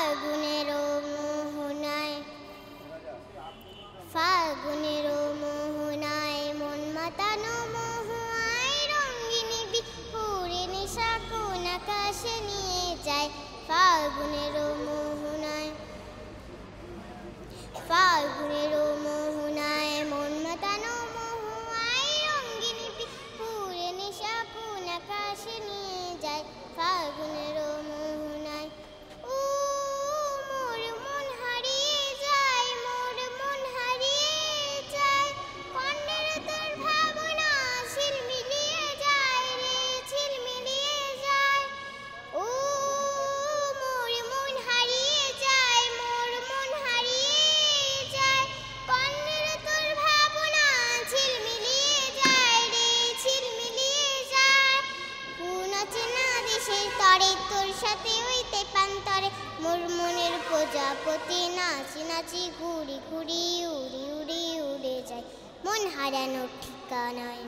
ফাল্গুনের মোহনায় ফাল্গুনের মোহনায় মন মাতানো মোহায় রঙিনী বিপুরে নিশা কোন আকাশে নিয়ে যায় ফাল্গুনের মোহনায় ফাল্গুনের মোহনায় মন মাতানো মোহায় রঙিনী বিপুরে নিশা কোন আকাশে নিয়ে যায় ফাল্গুনের মোহনায় ও মোর মন হারিয়ে যায় মোর মন হারিয়ে যায় কণ্ঠের তোর ভাবনা ঝিলমিলিয়ে যায় রে ঝিলমিলিয়ে যায় ও মোর মন হারিয়ে যায় মোর মন হারিয়ে যায় কণ্ঠের তোর ভাবনা ঝিলমিলিয়ে যায় রে ঝিলমিলিয়ে যায় কোন চেনা দেশের তরে তোর সাথে হইতে পান্তরে মোর মনের প্রজাপতি নাচি নাচি ঘুরি ঘুরি উড়ি উড়ি উড়ে যায় মন হারানোর ঠিকানায়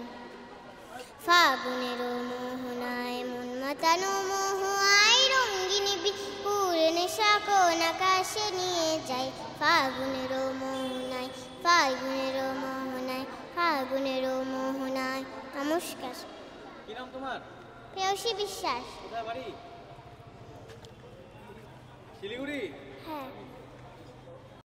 ফাগুনের মোহনায় মন মাতানো মোহায় রঙিনী বিপুর নেশা কোন আকাশে নিয়ে যায় ফাগুনের মোহনায় ফাগুনের মোহনায় ফাগুনের মোহনায়। নমস্কার। কি নাম তোমার? প্রেয়সী বিশ্বাস। কোথায় বাড়ি? শিলিগুড়ি? হ্যাঁ।